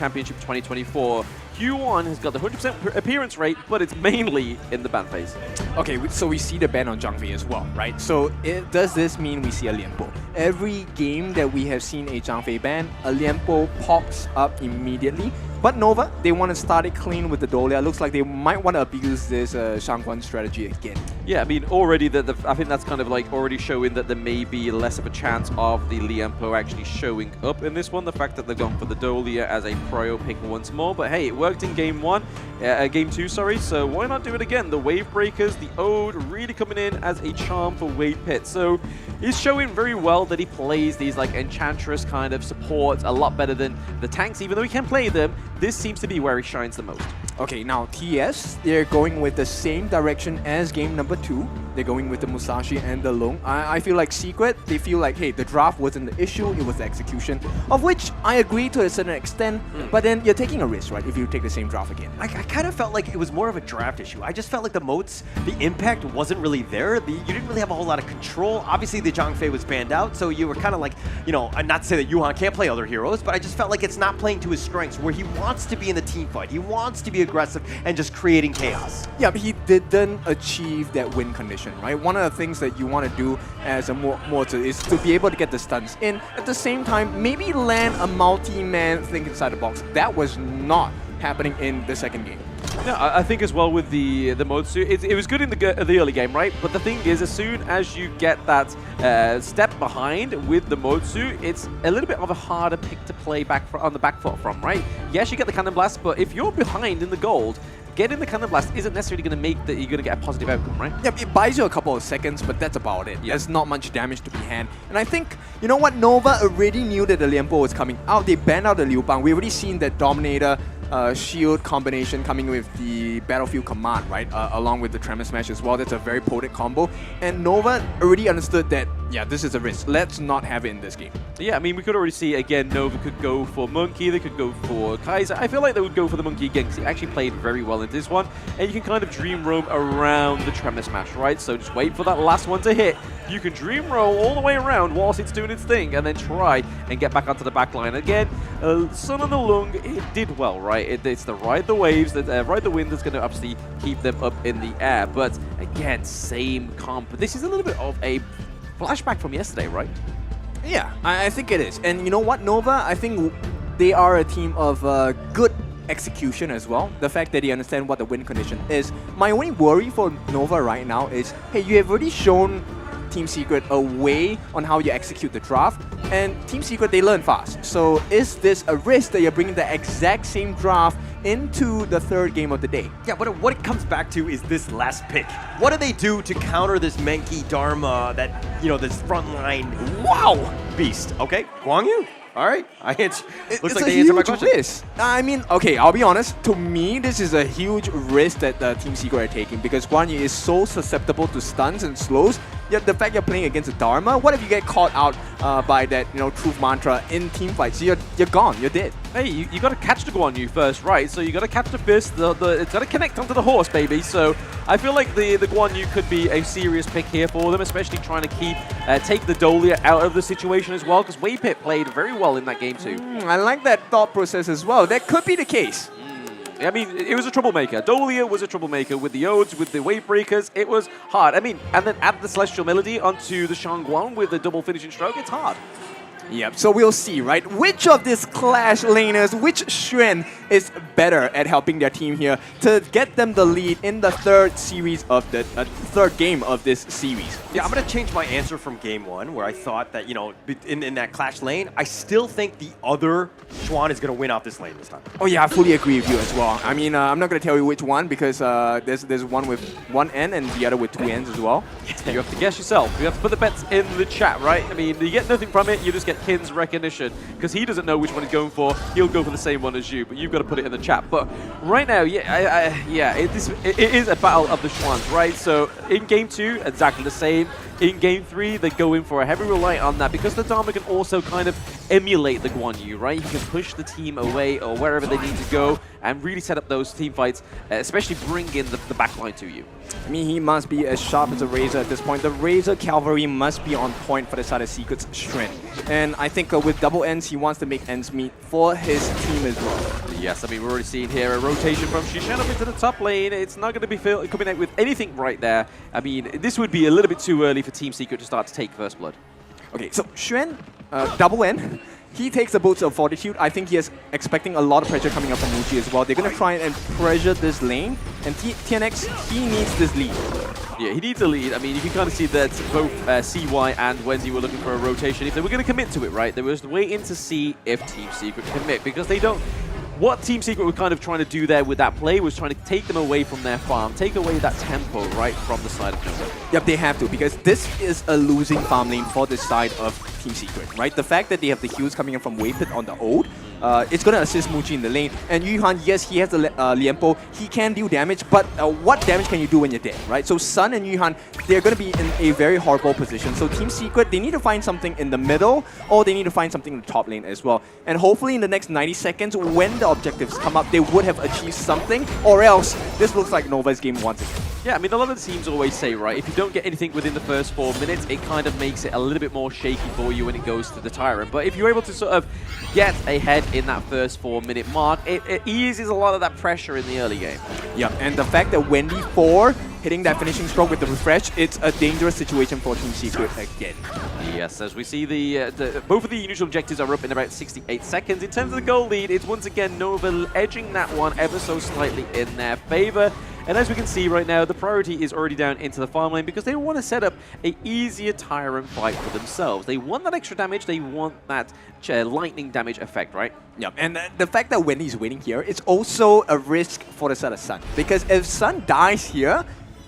Championship 2024. Q1 has got the 100% appearance rate, but it's mainly in the ban phase. Okay, so we see the ban on Zhangfei as well, right? So does this mean we see a Lianpo? Every game that we have seen a Zhangfei ban, a Lianpo pops up immediately. But Nova, they want to start it clean with the Dolia. Looks like they might want to abuse this Shangguan strategy again. Yeah, I mean, already I think that's kind of like already showing that there may be less of a chance of the Lianpo actually showing up in this one. The fact that they've gone for the Dolia as a prio pick once more. But hey, it worked in game two, sorry. So why not do it again? The Wave Breakers, the Ode, really coming in as a charm for Wade Pitt. So he's showing very well that he plays these like Enchantress kind of supports a lot better than the tanks, even though he can play them. This seems to be where he shines the most. Okay, now TS, they're going with the same direction as game number 2. They're going with the Musashi and the Long. I feel like Secret, they feel like, hey, the draft wasn't the issue, it was the execution. Of which I agree to a certain extent, but then you're taking a risk, right, if you take the same draft again. I kind of felt like it was more of a draft issue. I just felt like the moats, the impact wasn't really there. You didn't really have a whole lot of control. Obviously, the Zhangfei was banned out, so you were kind of like, you know, not to say that Yuhan can't play other heroes, but I just felt like it's not playing to his strengths, where he wants to be in the team fight. He wants to be aggressive and just creating chaos. Yeah, but he didn't achieve that win condition, right? One of the things that you want to do as a mortar is to be able to get the stuns in. At the same time, maybe land a multi-man think inside the box. That was not happening in the second game. Yeah, I think as well with the Motsu, it was good in the early game, right? But the thing is, as soon as you get that step behind with the Motsu, it's a little bit of a harder pick to play on the back foot from, right? Yes, you get the Cannon Blast, but if you're behind in the gold, getting the Cannon Blast isn't necessarily going to make that you're going to get a positive outcome, right? Yeah, it buys you a couple of seconds, but that's about it. Yeah. There's not much damage to be had. And I think, you know what, Nova already knew that the Lianpo was coming out. They banned out the Liu Bang. We already seen that Dominator shield combination coming with the Battlefield Command, right? Along with the Tremor Smash as well. That's a very potent combo. And Nova already understood that, yeah, this is a risk. Let's not have it in this game. Yeah, I mean, we could already see, again, Nova could go for Monkey, they could go for Kaiser. I feel like they would go for the Monkey again because he actually played very well in this one. And you can kind of dream roam around the Tremor Smash, right? So just wait for that last one to hit. You can dream roll all the way around whilst it's doing its thing and then try and get back onto the back line. Again, Sun on the Lung, it did well, right? It's the ride the waves, ride the wind that's going to obviously keep them up in the air. But again, same comp. This is a little bit of a flashback from yesterday, right? Yeah, I think it is. And you know what, Nova? I think they are a team of good execution as well. The fact that they understand what the win condition is. My only worry for Nova right now is, hey, you have already shown Team Secret a way on how you execute the draft, and Team Secret, they learn fast. So is this a risk that you're bringing the exact same draft into the third game of the day? Yeah, but what it comes back to is this last pick. What do they do to counter this Menki Dharma, that, you know, this frontline, wow, beast? Okay, Guang Yu. All right, looks like they answered my question. Risk. I mean, okay, I'll be honest. To me, this is a huge risk that Team Secret are taking because Guan Yu is so susceptible to stuns and slows. Yet the fact you're playing against a Dharma, what if you get caught out by that, you know, truth mantra in team fights? You're gone. You're dead. Hey, you got to catch the Guan Yu first, right? So you got to catch the fist. It's got to connect onto the horse, baby. So I feel like the Guan Yu could be a serious pick here for them, especially trying to take the Dolia out of the situation as well, because Wade Pitt played very well in that game too. I like that thought process as well. That could be the case. I mean, it was a troublemaker. Dolia was a troublemaker with the Odes, with the Wave Breakers. It was hard. I mean, and then add the Celestial Melody onto the Shangguan with the double finishing stroke. It's hard. Yep, so we'll see, right? Which of these Clash laners, which Xuan is better at helping their team here to get them the lead in the third game of this series? Yeah, I'm going to change my answer from game 1, where I thought that, you know, in that Clash lane, I still think the other Xuan is going to win off this lane this time. Oh yeah, I fully agree with you as well. I mean, I'm not going to tell you which one because there's one with one N and the other with two N's as well. You have to guess yourself. You have to put the bets in the chat, right? I mean, you get nothing from it, you just get Kin's recognition because he doesn't know which one he's going for. He'll go for the same one as you, but you've got to put it in the chat. But right now, it is a battle of the Xuans, right? So in game 2, exactly the same. In game 3, they go in for a heavy reliance on that because the Dharma can also kind of emulate the Guan Yu, right? He can push the team away or wherever they need to go and really set up those team fights, especially bring in the backline to you. I mean, he must be as sharp as a Razor at this point. The Razor Cavalry must be on point for the side of Secret's strength. And I think with double ends, he wants to make ends meet for his team as well. Yes, I mean, we're already seeing here a rotation from Shishan up into the top lane. It's not going to be coming out with anything right there. I mean, this would be a little bit too early for Team Secret to start to take first blood. Okay, so Xuan, double end. He takes the Boots of Fortitude. I think he is expecting a lot of pressure coming up from Muji as well. They're going to try and pressure this lane. And TNX, he needs this lead. Yeah, he needs a lead. I mean, you can kind of see that both CY and Wendy were looking for a rotation. If they were going to commit to it, right, they were just waiting to see if Team Secret commit, because they don't... What Team Secret were kind of trying to do there with that play was trying to take them away from their farm, take away that tempo right from the side of Nova. Yep, they have to, because this is a losing farm lane for this side of Team Secret, right? The fact that they have the heals coming in from Wave Pit on the ult, it's going to assist Muji in the lane. And Yuhan, yes, he has the Liempo, he can deal damage, but what damage can you do when you're dead, right? So Sun and Yuhan, they're going to be in a very horrible position. So Team Secret, they need to find something in the middle, or they need to find something in the top lane as well. And hopefully in the next 90 seconds, when the objectives come up, they would have achieved something, or else this looks like Nova's game once again. Yeah, I mean, a lot of the teams always say, right, if you don't get anything within the first 4 minutes, it kind of makes it a little bit more shaky for you when it goes to the Tyrant. But if you're able to sort of get ahead in that first 4-minute mark, it eases a lot of that pressure in the early game. Yeah, and the fact that Wendy 4 hitting that finishing stroke with the refresh, it's a dangerous situation for Team Secret again. Yes, as we see both of the initial objectives are up in about 68 seconds. In terms of the goal lead, it's once again Nova edging that one ever so slightly in their favor. And as we can see right now, the priority is already down into the farm lane because they want to set up an easier Tyrant fight for themselves. They want that extra damage, they want that lightning damage effect, right? Yeah, and the fact that Wendy's winning here, it's also a risk for the side of Sun. Because if Sun dies here,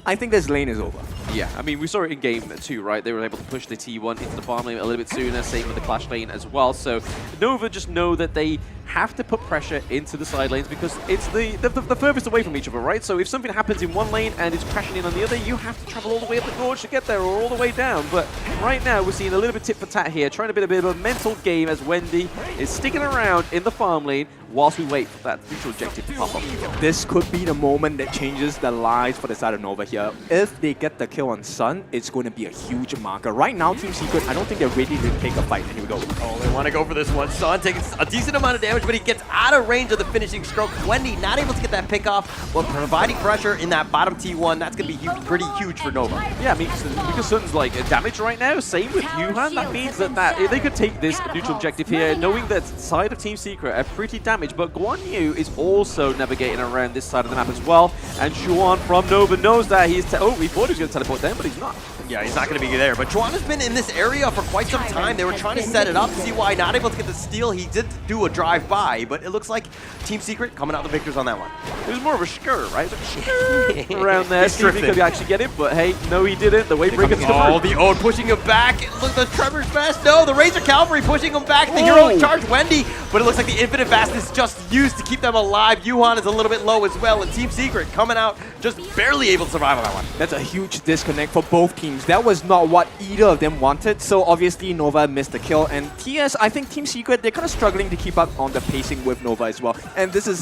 I think this lane is over. Yeah, I mean, we saw it in game 2, right? They were able to push the T1 into the farm lane a little bit sooner, same with the Clash lane as well. So Nova just know that they have to put pressure into the side lanes because it's the furthest away from each other, right? So if something happens in one lane and it's crashing in on the other, you have to travel all the way up the gorge to get there or all the way down. But right now, we're seeing a little bit tit for tat here, trying to be a bit of a mental game as Wendy is sticking around in the farm lane whilst we wait for that neutral objective to pop up. This could be the moment that changes the lives for the side of Nova here. If they get the kill on Sun, it's going to be a huge marker. Right now, Team Secret, I don't think they're ready to take a fight. And here we go. Oh, they want to go for this one. Sun taking a decent amount of damage, but he gets out of range of the finishing stroke. Wendy not able to get that pick off, but providing pressure in that bottom T1. That's going to be pretty huge for Nova. Yeah, I mean, because Sun's like damage right now, same with Yuhan, that means that they could take this neutral objective here, knowing that side of Team Secret are pretty damaged, but Guan Yu is also navigating around this side of the map as well, and Xuan from Nova knows that he thought he was going to teleport down, but he's not. Yeah, he's not going to be there, but Xuan has been in this area for quite some time. They were trying to set it up, CY not able to get the steal. He did do a drive-by, but it looks like Team Secret coming out the victors on that one. It was more of a skirt, right? Like around there, see if he could actually get it, but hey, no he didn't. The wave breaker's Oh, the Ode pushing him back. Look, the Trevor's Fast. No, the Razor Cavalry pushing him back. The Hero charge Wendy, but it looks like the Infinite Fastness just used to keep them alive. Yuhan is a little bit low as well, and Team Secret coming out just barely able to survive on that one. That's a huge disconnect for both teams. That was not what either of them wanted, so obviously Nova missed the kill. And TS, I think Team Secret, they're kind of struggling to keep up on the pacing with Nova as well. And this is,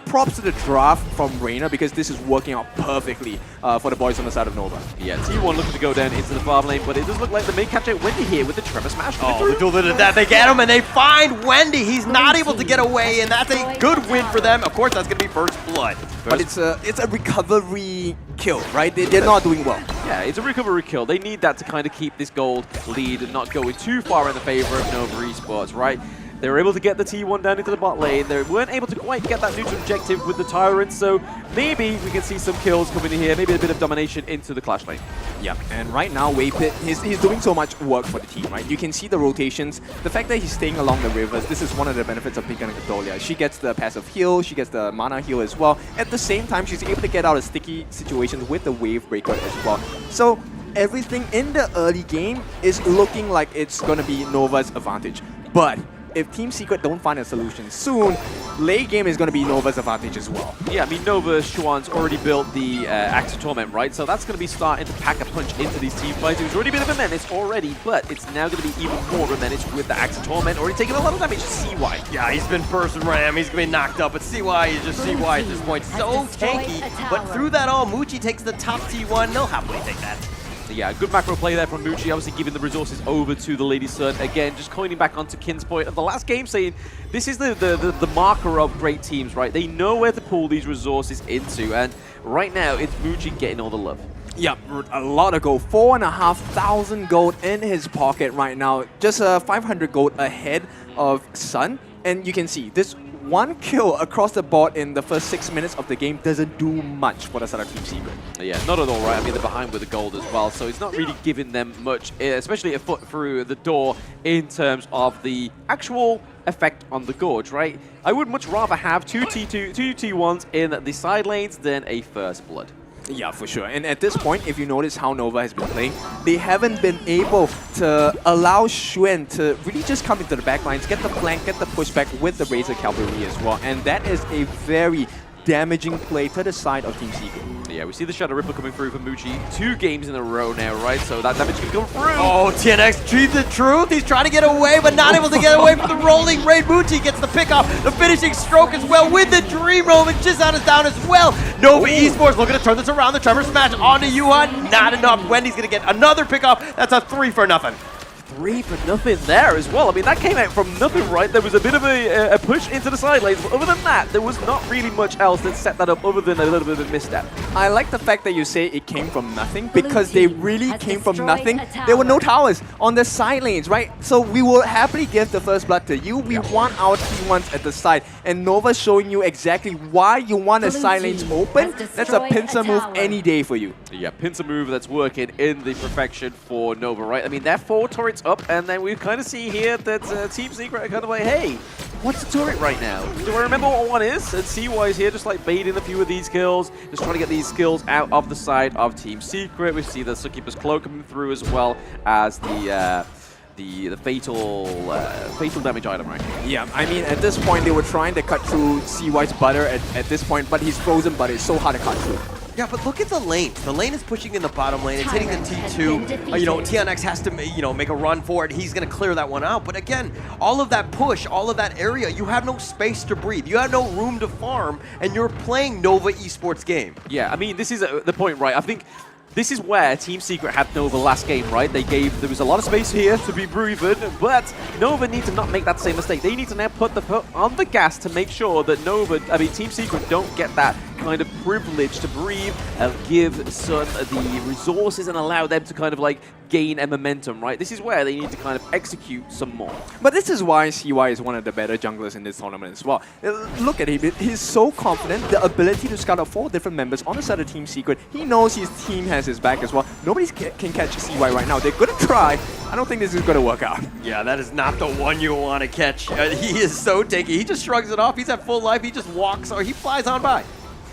props to the draft from Reina because this is working out perfectly for the boys on the side of Nova. Yeah, T1 looking to go down into the farm lane, but it does look like they may catch out Wendy here with the Tremor Smash. Oh, the duel did that. They get him and they find Wendy. He's not able to get away, and that's a good win for them. Of course, that's going to be first blood. But it's a recovery kill, right? They're not doing well. Yeah, it's a recovery kill. They need that to kind of keep this gold lead and not going too far in the favor of Nova Esports, right? They were able to get the T1 down into the bot lane. They weren't able to quite get that neutral objective with the Tyrant, so maybe we can see some kills coming in here, maybe a bit of domination into the Clash lane. Yeah, and right now, Waypit, he's doing so much work for the team, right? You can see the rotations. The fact that he's staying along the rivers, this is one of the benefits of picking Gadolia. She gets the passive heal, she gets the mana heal as well. At the same time, she's able to get out of sticky situations with the wave breaker as well. So everything in the early game is looking like it's going to be Nova's advantage. But if Team Secret don't find a solution soon, late game is going to be Nova's advantage as well. Yeah, I mean, Nova Xuan's already built the Axe of Torment, right? So that's going to be starting to pack a punch into these team fights. It was already a bit of a menace already, but it's now going to be even more of a menace with the Axe of Torment. Already taking a lot of damage to CY. Yeah, he's been first ram. He's going to be knocked up, but CY is just CY at this point. So tanky, but through that all, Muchi takes the top T1. They'll happily take that. Yeah, good macro play there from Muchi, obviously giving the resources over to the Lady Sun. Again, just coining back onto Kin's point of the last game, saying this is the marker of great teams, right? They know where to pull these resources into, and right now, it's Muchi getting all the love. Yeah, a lot of gold. 4,500 gold in his pocket right now. Just 500 gold ahead of Sun. And you can see this one kill across the board in the first 6 minutes of the game doesn't do much for the side of Team Secret. Yeah, not at all, right? I mean, they're behind with the gold as well, so it's not really giving them much, especially a foot through the door in terms of the actual effect on the Gorge, right? I would much rather have two T1s in the side lanes than a First Blood. Yeah, for sure. And at this point, if you notice how Nova has been playing, they haven't been able to allow Xuan to really just come into the back lines, get the flank, get the pushback with the Razor Cavalry as well. And that is a very damaging play to the side of Team Secret. Yeah, we see the Shadow Ripper coming through for Muchi 2 games in a row now, right? So that damage can come through. Oh, TNX G the truth. He's trying to get away, but not able to get away from the rolling raid. Muchi gets the pick off, the finishing stroke as well with the Dream Roam, and Jizan is down as well. Nova Esports looking to turn this around. The Trevor Smash onto Yuhan. Not enough. Wendy's going to get another pick off. That's a 3 for nothing. 3 for nothing there as well. I mean, that came out from nothing, right? There was a bit of a push into the side lanes, but other than that, there was not really much else that set that up other than a little bit of a misstep. I like the fact that you say it came from nothing, because they really came from nothing. There were no towers on the side lanes, right? So we will happily give the first blood to you. We want our T1s at the side, and Nova's showing you exactly why you want the side lanes open. That's a pincer move any day for you. Yeah, pincer move that's working in the perfection for Nova, right? I mean, they're 4 turrets up, and then we kind of see here that Team Secret are kind of like, hey, what's a turret right now? Do I remember what one is? And CY is here just like baiting a few of these kills, just trying to get these skills out of the side of Team Secret. We see the Sunkeeper's Cloak coming through as well as the fatal damage item, right? Yeah, I mean, at this point, they were trying to cut through CY's butter at this point, but his frozen butter is so hard to cut through. Yeah, but look at the lane. The lane is pushing in the bottom lane. It's hitting the T2. You know, TNX has to, make a run for it. He's going to clear that one out. But again, all of that push, all of that area, you have no space to breathe. You have no room to farm, and you're playing Nova Esports game. Yeah, I mean, this is the point, right? I think this is where Team Secret had Nova last game, right? There was a lot of space here to be breathing, but Nova need to not make that same mistake. They need to now put the foot on the gas to make sure that Team Secret don't get that kind of privilege to breathe and give Sun the resources and allow them to kind of like gain a momentum, right? This is where they need to kind of execute some more. But this is why CY is one of the better junglers in this tournament as well. Look at him. He's so confident. The ability to scout out 4 different members on the side of Team Secret. He knows his team has his back as well. Nobody can catch CY right now. They're going to try. I don't think this is going to work out. Yeah, that is not the one you want to catch. He is so tanky. He just shrugs it off. He's at full life. He just walks, or he flies on by.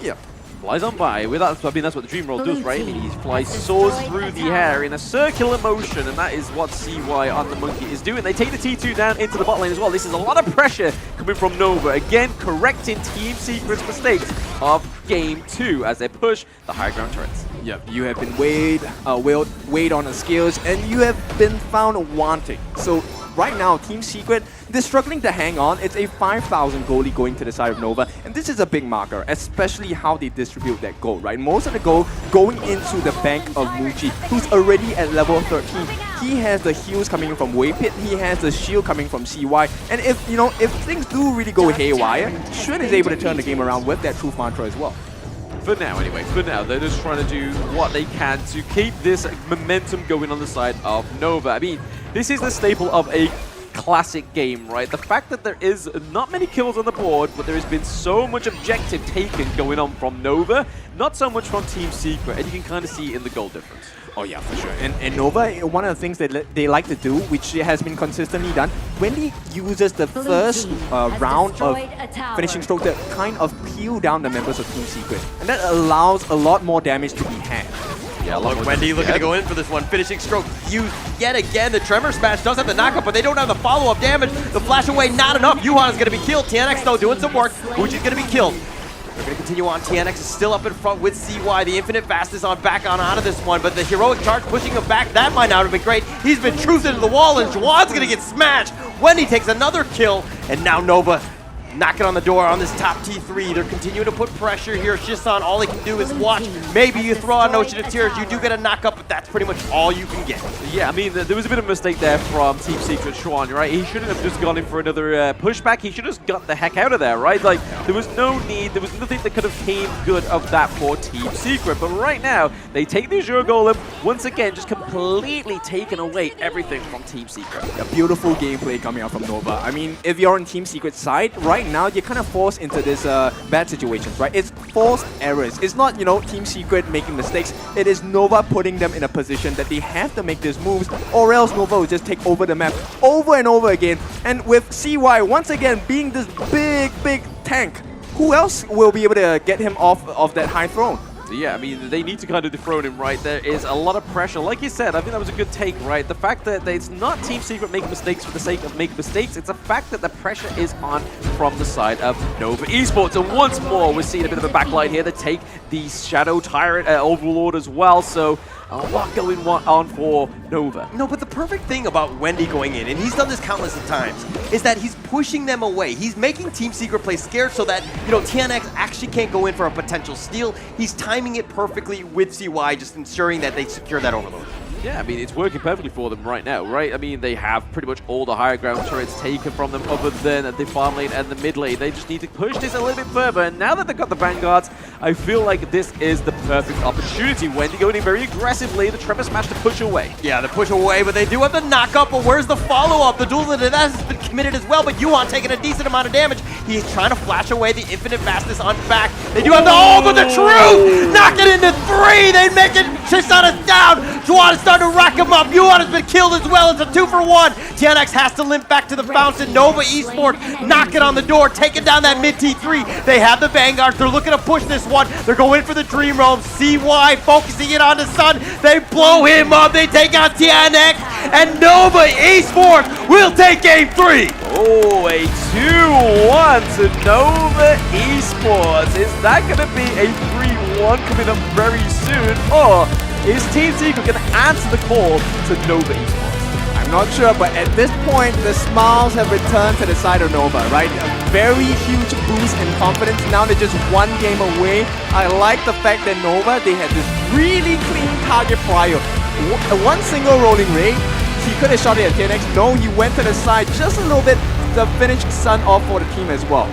Yeah. Flies on by. I mean, that's what the Dream Roll does, right? I mean, he flies, soars through the air in a circular motion, and that is what CY on the Monkey is doing. They take the T2 down into the bot lane as well. This is a lot of pressure coming from Nova. Again, correcting Team Secret's mistakes of Game 2 as they push the high ground turrets. Yep, you have been weighed on the scales, and you have been found wanting. So right now, Team Secret, they're struggling to hang on. It's a 5,000 goalie going to the side of Nova, and this is a big marker, especially how they distribute that gold, right? Most of the gold going into the bank of Muchi, who's already at level 13. He has the heals coming from Waypit, he has the shield coming from CY, and if things do really go haywire, Xuan is able to turn the game around with that Truth Mantra as well. For now, anyway. For now, they're just trying to do what they can to keep this momentum going on the side of Nova. I mean, this is the staple of a classic game, right? The fact that there is not many kills on the board, but there has been so much objective taken going on from Nova, not so much from Team Secret, and you can kind of see in the goal difference. Oh yeah, for sure. And Nova, one of the things that they like to do, which has been consistently done, when he uses the first round of finishing stroke to kind of peel down the members of Team Secret. And that allows a lot more damage to be had. Yeah, Look, Wendy looking to go in for this one. Finishing stroke used yet again. The Tremor Smash does have the knockup, but they don't have the follow-up damage. The flash away, not enough. Yuhan is going to be killed. TNX, though, doing some work. Fuji's going to be killed. They're going to continue on. TNX is still up in front with CY. The Infinite Fast is on back on out of this one, but the heroic charge pushing him back, that might not have been great. He's been truth into the wall, and Juan's going to get smashed. Wendy takes another kill, and now Nova knocking on the door on this top T3. They're continuing to put pressure here. Shisan, all he can do is watch. Maybe you throw out an Ocean of Tears. You do get a knock-up, but that's pretty much all you can get. Yeah, I mean, there was a bit of a mistake there from Team Secret Xuan, right? He shouldn't have just gone in for another pushback. He should have just got the heck out of there, right? Like, there was no need. There was nothing that could have came good of that for Team Secret. But right now, they take the Azure Golem, once again, just completely taking away everything from Team Secret. A beautiful gameplay coming out from Nova. I mean, if you're on Team Secret's side, right now you're kind of forced into this bad situations, right? It's forced errors. It's not, you know, Team Secret making mistakes. It is Nova putting them in a position that they have to make these moves, or else Nova will just take over the map over and over again. And with CY once again being this big tank, who else will be able to get him off of that high throne? Yeah, I mean, they need to kind of dethrone him, right? There is a lot of pressure. Like you said, I think that was a good take, right? The fact that it's not Team Secret making mistakes for the sake of making mistakes, it's a fact that the pressure is on from the side of Nova Esports. And once more, we're seeing a bit of a backline here. They take the Shadow Tyrant Overlord as well, so a lot going on for Nova. No, but the perfect thing about Wendy going in, and he's done this countless of times, is that he's pushing them away. He's making Team Secret play scared so that, you know, TNX actually can't go in for a potential steal. He's timing it perfectly with CY, just ensuring that they secure that overload. Yeah, I mean, it's working perfectly for them right now, right? I mean, they have pretty much all the higher ground turrets taken from them other than the farm lane and the mid lane. They just need to push this a little bit further. And now that they've got the Vanguards, I feel like this is the perfect opportunity. Wendy going in very aggressively, the Tremor Smash to push away. Yeah, the push away, but they do have the knock-up, but where's the follow-up? The duel to that has been committed as well, but Yuhan taking a decent amount of damage. He's trying to flash away the Infinite Fastness on back. They do have the, oh, but the True! Knock it into 3! They make it, Tristana is down! Juan is starting to rack him up. Yuhan has been killed as well. It's a 2-for-1. TNX has to limp back to the fountain. Nova Esports knocking on the door, taking down that mid T3. They have the Vanguards. They're looking to push this one. They're going for the Dream Realm. CY focusing it on the Sun. They blow him up. They take out TNX. And Nova Esports will take game 3. Oh, a 2-1 to Nova Esports. Is that going to be a 3-1 coming up very soon? Or is Team Secret going to answer the call to Nova Esports? I'm not sure, but at this point, the smiles have returned to the side of Nova, right? A very huge boost in confidence. Now they're just one game away. I like the fact that Nova, they had this really clean target prior. One single rolling ray, he could have shot it at TNX. No, he went to the side just a little bit to finish Sun off for the team as well.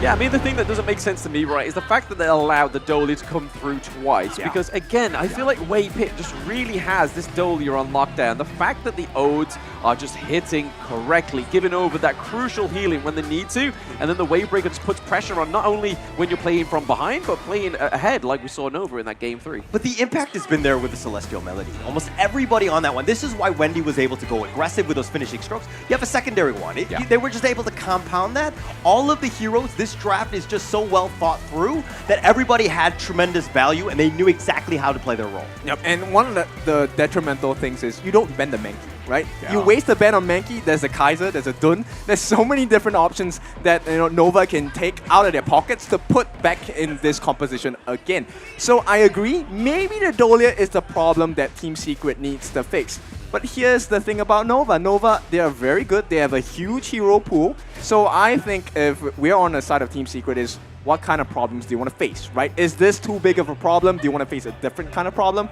Yeah, I mean, the thing that doesn't make sense to me, right, is the fact that they allowed the Dolly to come through twice. Yeah. Because, again, I feel like Wei Pit just really has this Dolly on lockdown. The fact that the Odes are just hitting correctly, giving over that crucial healing when they need to, and then the Wave Breaker just puts pressure on not only when you're playing from behind, but playing ahead like we saw Nova in that Game 3. But the impact has been there with the Celestial Melody. Almost everybody on that one. This is why Wendy was able to go aggressive with those finishing strokes. You have a secondary one. They were just able to compound that. All of the heroes, this draft is just so well thought through that everybody had tremendous value and they knew exactly how to play their role. Yep, and one of the detrimental things is you don't bend the Mankey, right? Yeah. You waste a ban on Mankey, there's a Kaiser, there's a Dun. There's so many different options that Nova can take out of their pockets to put back in this composition again. So I agree, maybe the Dolia is the problem that Team Secret needs to fix. But here's the thing about Nova. Nova, they are very good. They have a huge hero pool. So I think if we're on the side of Team Secret is what kind of problems do you want to face, right? Is this too big of a problem? Do you want to face a different kind of problem?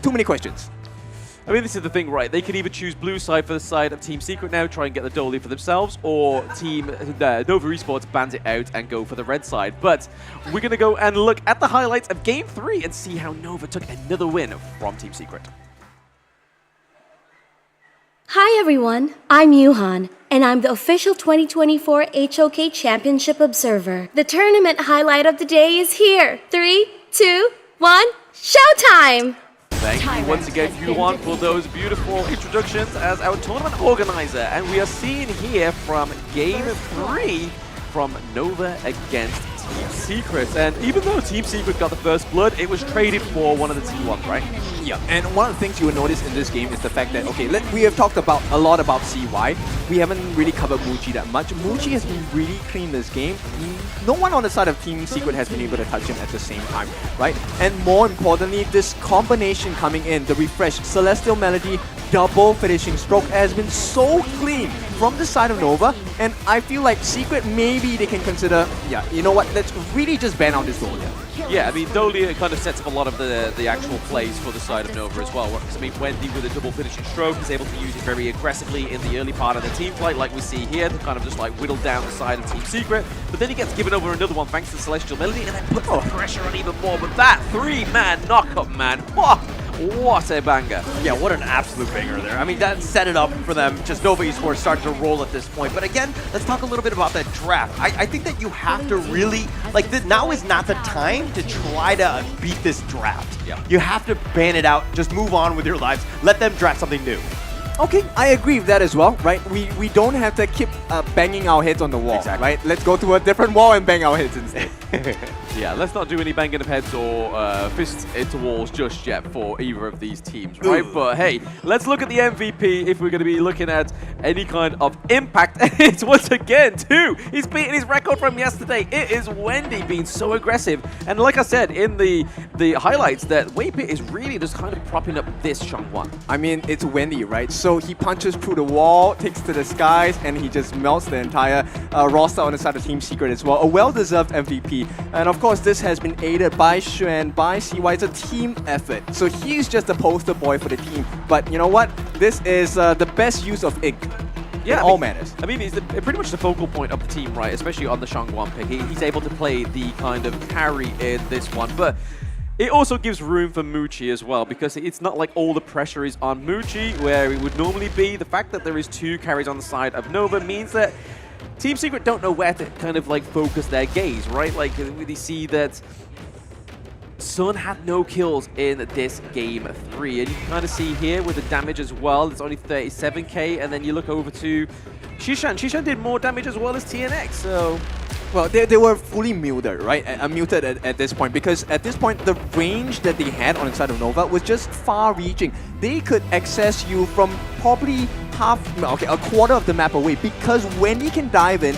Too many questions. I mean, this is the thing, right? They could either choose blue side for the side of Team Secret now, try and get the Dolly for themselves, or Team Nova Esports bans it out and go for the red side. But we're going to go and look at the highlights of Game 3 and see how Nova took another win from Team Secret. Hi everyone, I'm Yuhan, and I'm the official 2024 HOK Championship Observer. The tournament highlight of the day is here. 3, 2, 1, showtime! Thank you once again, Yuhan, for those beautiful introductions as our tournament organizer. And we are seeing here from Game 3 from Nova against Team Secret. And even though Team Secret got the first blood, it was traded for one of the T1s, right? Yeah, and one of the things you will notice in this game is the fact that, okay, we have talked about a lot about CY. We haven't really covered Muji that much. Muji has been really clean this game. No one on the side of Team Secret has been able to touch him at the same time, right? And more importantly, this combination coming in, the refresh, Celestial Melody, double finishing stroke has been so clean from the side of Nova, and I feel like Secret, maybe they can consider, yeah, you know what, let's really just ban out this Dolia. Yeah, I mean, Dolia kind of sets up a lot of the actual plays for the side of Nova as well. I mean, Wendy with a double finishing stroke is able to use it very aggressively in the early part of the team fight, like we see here, to kind of just like whittle down the side of Team Secret. But then he gets given over another one thanks to Celestial Melody, and then puts the pressure on even more. But that three-man knockup, man, what a banger. Yeah, what an absolute banger there. I mean, that set it up for them. Just Nova Esports started to roll at this point. But again, let's talk a little bit about that draft. I think that you have to really, like, now is not the time to try to beat this draft. Yeah. You have to ban it out. Just move on with your lives. Let them draft something new. Okay, I agree with that as well, right? We don't have to keep banging our heads on the wall, Exactly. right? Let's go to a different wall and bang our heads instead. Yeah, let's not do any banging of heads or fists into walls just yet for either of these teams, right? But hey, let's look at the MVP if we're going to be looking at any kind of impact. It's once again, too. He's beating his record from yesterday. It is Wendy being so aggressive. And like I said in the highlights, that Waypit is really just kind of propping up this Changwon. I mean, it's Wendy, right? So he punches through the wall, takes to the skies, and he just melts the entire roster on the side of Team Secret as well. A well-deserved MVP. And of course, this has been aided by Xuan, by CY. It's a team effort. So he's just a poster boy for the team. But you know what? This is the best use of ink. Yeah, in all manners. I mean, he's pretty much the focal point of the team, right? Especially on the Shangguan pick. He's able to play the kind of carry in this one. But it also gives room for Muchi as well, because it's not like all the pressure is on Muchi, where it would normally be. The fact that there is two carries on the side of Nova means that Team Secret don't know where to kind of like focus their gaze, right? Like, we see that Sun had no kills in this game 3, and you can kind of see here with the damage as well, it's only 37k, and then you look over to Shishan. Shishan did more damage as well as TNX, so... Well, they were fully muted, right? Muted at this point, because at this point, the range that they had on the side of Nova was just far-reaching. They could access you from probably a quarter of the map away, because Wendy can dive in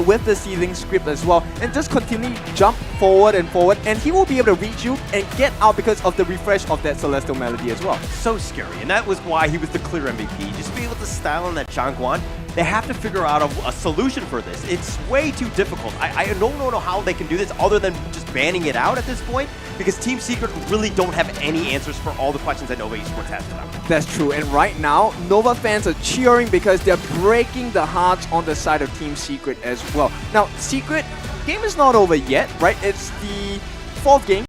with the seething script as well and just continually jump forward, and he will be able to reach you and get out because of the refresh of that Celestial Melody as well. So scary, and that was why he was the clear MVP. Just be able to style on that Changguan. They have to figure out a solution for this. It's way too difficult. I don't know how they can do this other than just banning it out at this point, because Team Secret really don't have any answers for all the questions that Nova Esports has for them. That's true, and right now, Nova fans are cheering because they're breaking the hearts on the side of Team Secret as well. Now, Secret, game is not over yet, right? It's the 4th game.